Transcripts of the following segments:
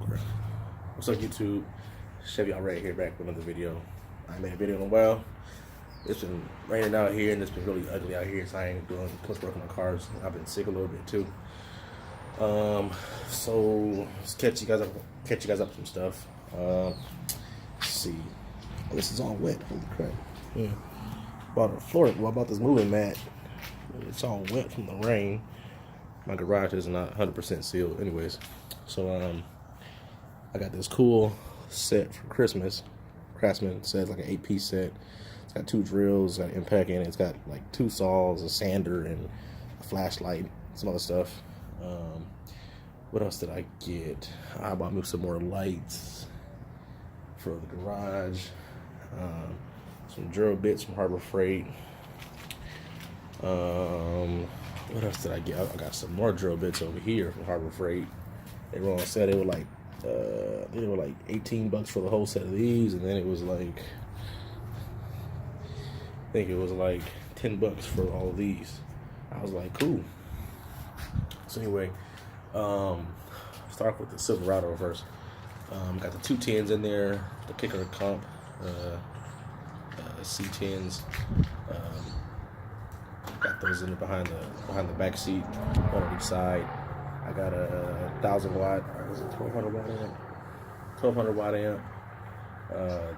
Alright. What's up, YouTube? Chevy already here back with another video. I ain't made a video in a while. It's been raining out here and it's been really ugly out here, so I ain't doing much work on the cars. I've been sick a little bit too. So let's catch you guys up some stuff. Let's see. Oh, this is all wet. Holy crap. Yeah. About the floor. Well, about this moving mat. It's all wet from the rain. My garage is not 100% sealed anyways. So I got this cool set for Christmas. Craftsman says like an 8-piece set. It's got 2 drills, got an impact in it. It's got like 2 saws, a sander, and a flashlight, some other stuff. What else did I get? I bought me some more lights for the garage. Some drill bits from Harbor Freight. What else did I get? I got some more drill bits over here from Harbor Freight. They were on sale. They were like, $18 for the whole set of these, and then it was like, I think it was like $10 for all of these. I was like, cool. So anyway, start with the Silverado first. Got the 210s in there, the kicker comp, C10s. Got those in there behind the back seat, one on each side. I got a 1,000 watt, or is it 1,200 watt amp? 1,200 watt amp.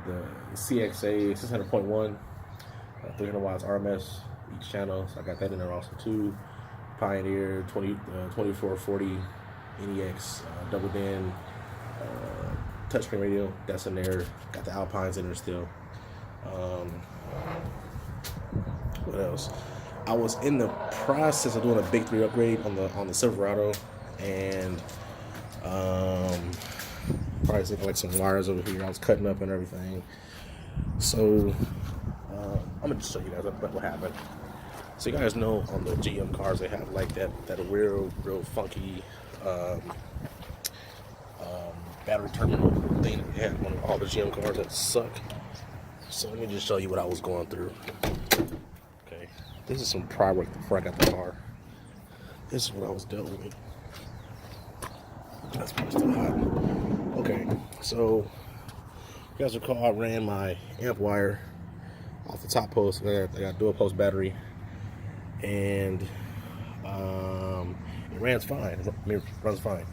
The CXA 600.1, 300 watts RMS each channel. So I got that in there also too. Pioneer 2440 NEX double DIN touchscreen radio. That's in there. Got the Alpines in there still. What else? I was in the process of doing a big 3 upgrade on the Silverado, and probably taking like some wires over here. I was cutting up and everything. So I'm gonna just show you guys what happened. So you guys know on the GM cars they have like that real funky battery terminal thing that they have on all the GM cars that suck. So let me just show you what I was going through. Okay, this is some prior work before I got the car. This is what I was dealing with. That's probably still hot. Okay, so you guys recall I ran my amp wire off the top post. I got dual post battery, and it runs fine. It runs fine.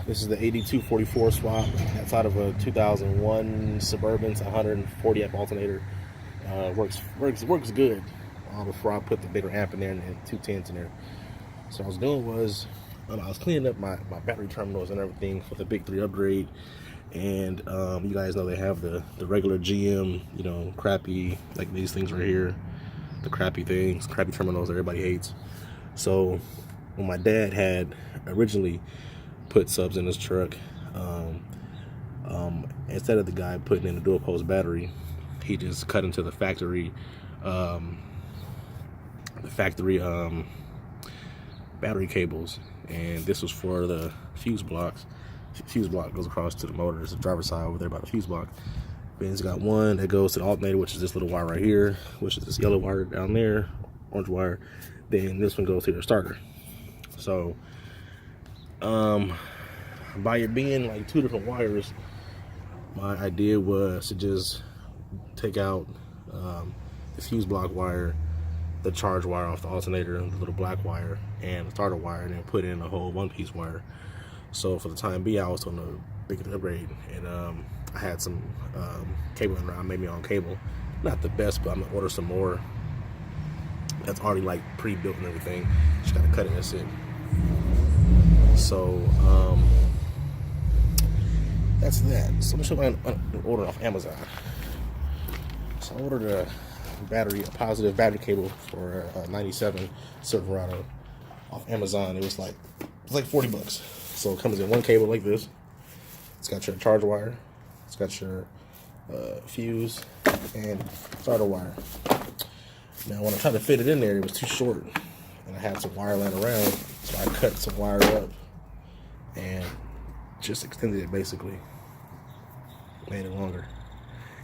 This is the 8244 swap. That's out of a 2001 Suburban. It's 140 amp alternator. Works good. Before I put the bigger amp in there and 210s in there. So what I was doing was I was cleaning up my battery terminals and everything for the big 3 upgrade. And you guys know they have the regular GM, you know, crappy, like these things right here, the crappy things, crappy terminals that everybody hates. So when my dad had originally put subs in his truck, instead of the guy putting in a dual post battery, he just cut into the factory battery cables, and this was for the fuse blocks. Fuse block goes across to the motor. There's a driver's side over there by the fuse block. Then it's got one that goes to the alternator, which is this little wire right here, which is this yellow wire down there, orange wire. Then this one goes to your starter. So by it being like 2 different wires, my idea was to just take out the fuse block wire, the charge wire off the alternator, the little black wire, and the starter wire, and then put in a whole 1-piece wire. So for the time being, I was on a big upgrade, and I had some cabling around, made me on cable. Not the best, but I'm gonna order some more. That's already like pre-built and everything. Just gotta cut it and that's it. So that's that. So let me show you an order off Amazon. So I ordered a positive battery cable for a 97 Silverado off Amazon. It was like $40. So it comes in one cable like this. It's got your charge wire. It's got your fuse and starter wire. Now when I tried to fit it in there, it was too short, and I had some wire laying around, so I cut some wire up and just extended it, basically made it longer.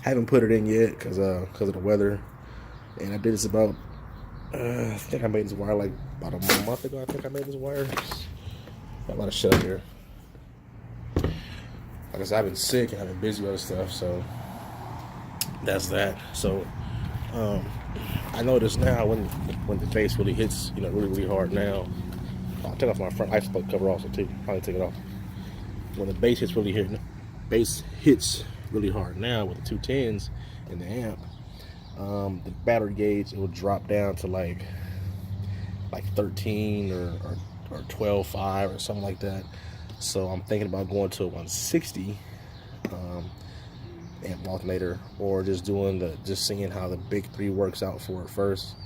Haven't put it in yet because of the weather, and I did this about I think I made this wire like about a month ago. I think I made this wire. Got a lot of shit up here. like I said, I've been sick and I've been busy with other stuff, so that's that. So I notice now when the bass really hits, really hard now. I'll take off my front ice cover also too. Probably take it off. When the bass hits really hard now with the 210s in the amp, the battery gauge, it will drop down to like 13 or 12.5 or something like that. So I'm thinking about going to a 160 amp alternator, or just seeing how the big 3 works out for it first,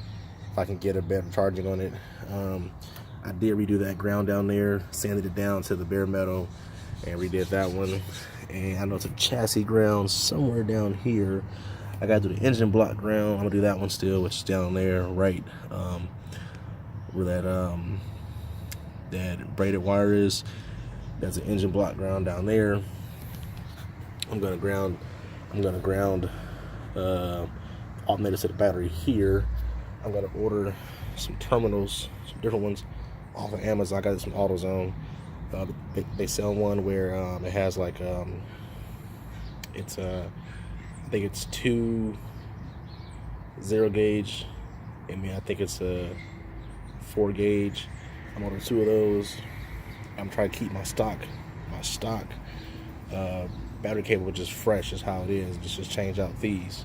if I can get a better charging on it. I did redo that ground down there, sanded it down to the bare metal, and redid that one. And I know it's a chassis ground somewhere down here. I gotta do the engine block ground. I'm gonna do that one still, which is down there, right where that braided wire is. That's an engine block ground down there. I'm gonna ground alternator to the battery here. I'm gonna order some terminals, some different ones off of Amazon. I got this from AutoZone. They sell one where it has like it's I think it's 2 0 gauge. I think it's a 4 gauge. I'm ordering 2 of those. I'm trying to keep my stock battery cable just fresh as how it is. Just change out these.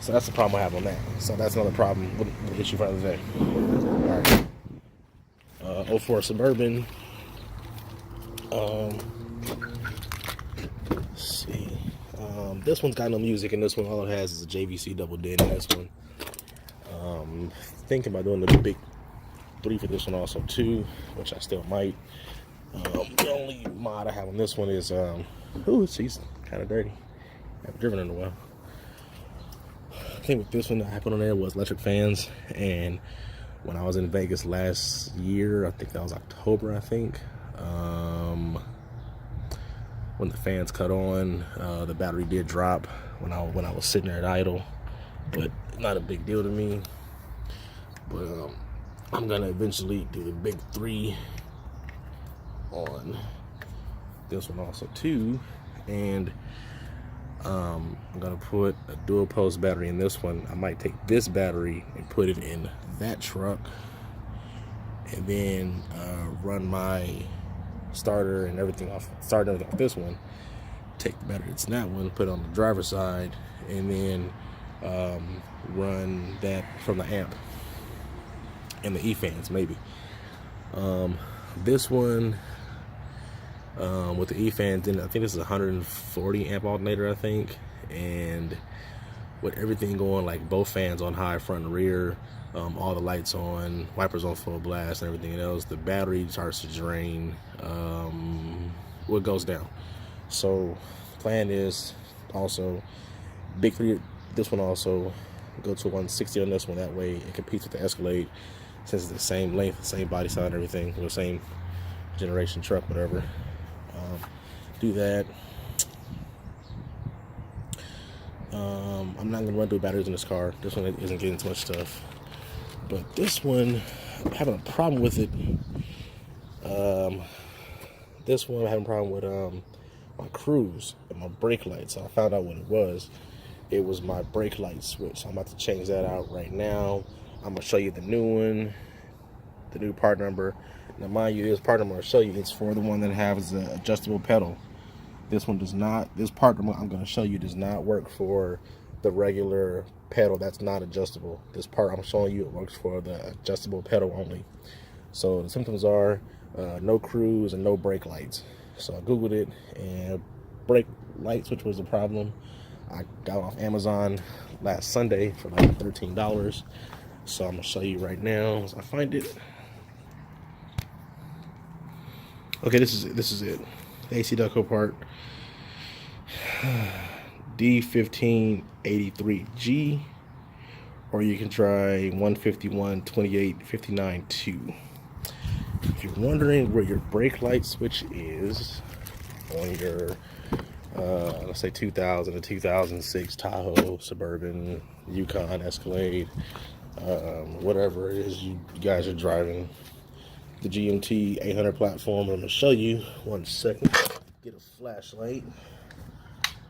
So that's the problem I have on that. So that's another problem with the issue for the day. All right. 04 Suburban. Let's see. This one's got no music, and this one all it has is a JVC double didnt in this one. Thinking about doing the big 3 for this one also too, which I still might. The only mod I have on this one is she's kind of dirty. I haven't driven in a while. I think with this one that I put on there was electric fans, and when I was in Vegas last year, I think that was October, when the fans cut on, the battery did drop when I was sitting there at idle, but not a big deal to me. But I'm gonna eventually do the big 3 on this one also too, and I'm gonna put a dual post battery in this one. I might take this battery and put it in that truck, and then run my starter and everything off this one, take the battery that's in that one, put it on the driver's side, and then run that from the amp and the E-fans maybe. This one with the E-fans, I think this is a 140 amp alternator, I think, and with everything going, like both fans on high, front and rear, all the lights on, wipers on full blast, and everything else, the battery starts to drain. It goes down. So the plan is also big 3. This one also go to 160 on this one. That way it competes with the Escalade, since it's the same length, same body size, and everything, the same generation truck, whatever. Do that. I'm not gonna run through batteries in this car. This one isn't getting too much stuff, but this one, I'm having a problem with it. This one I'm having a problem with my cruise and my brake lights. So I found out what it was. It was my brake light switch. So I'm about to change that out right now. I'm gonna show you the new one, the new part number. Now mind you, this part number I'll show you, it's for the one that has the adjustable pedal. This one does not. This part number I'm gonna show you does not work for the regular pedal that's not adjustable. This part I'm showing you, it works for the adjustable pedal only. So the symptoms are no cruise and no brake lights. So I googled it, and brake light switch was the problem. I got off Amazon last Sunday for like $13. So I'm gonna show you right now as I find it. Okay, this is it. AC Delco part D1583G, or you can try 151-28-59-2. If you're wondering where your brake light switch is on your let's say 2000 to 2006 Tahoe, Suburban, Yukon, Escalade, whatever it is you guys are driving, the GMT800 platform. I'm gonna show you. One second. get a flashlight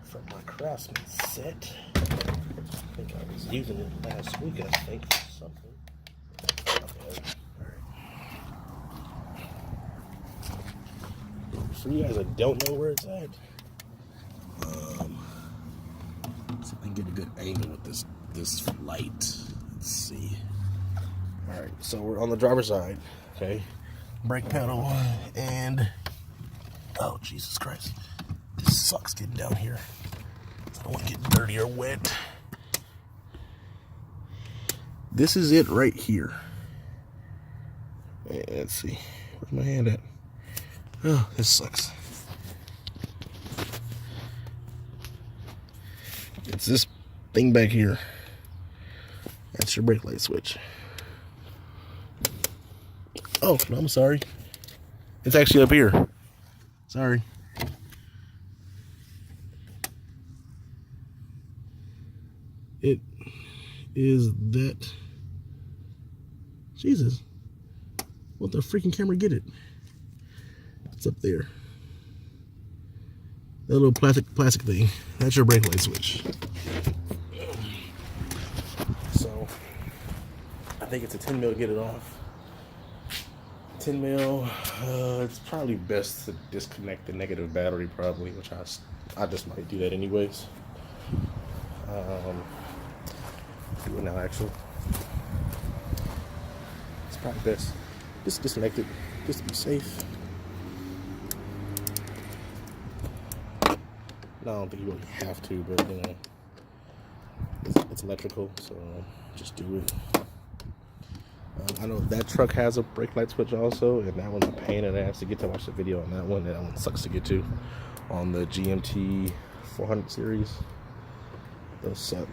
from my Craftsman set. I think I was using it last week, I think, for something. Okay. Alright. For you guys that don't know where it's at, see if I can get a good angle with this light. Let's see. Alright, so we're on the driver's side, okay? Brake pedal, and oh, Jesus Christ. This sucks getting down here. I don't want to get dirty or wet. This is it right here. And let's see. Where's my hand at? Oh, this sucks. It's this thing back here. That's your brake light switch. Oh, no, I'm sorry. It's actually up here. Sorry. It is that. Jesus. What the freaking camera get it? It's up there. That little plastic thing. That's your brake light switch. So, I think it's a 10 mil to get it off. 10 mil. It's probably best to disconnect the negative battery, probably, which I just might do that anyways. Do it now, actually. It's probably best. Just disconnect it, just to be safe. No, I don't think you really have to, but you know, it's electrical, so just do it. I know that truck has a brake light switch also, and that one's a pain in the ass to get to. Watch the video on that one. That one sucks to get to on the gmt800 series. Those suck.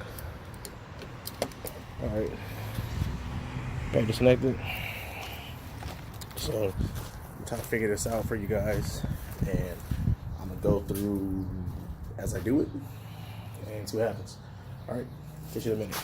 Alright. Back disconnected. So I'm trying to figure this out for you guys, and I'm gonna go through as I do it and see what happens. Alright, catch you in a minute.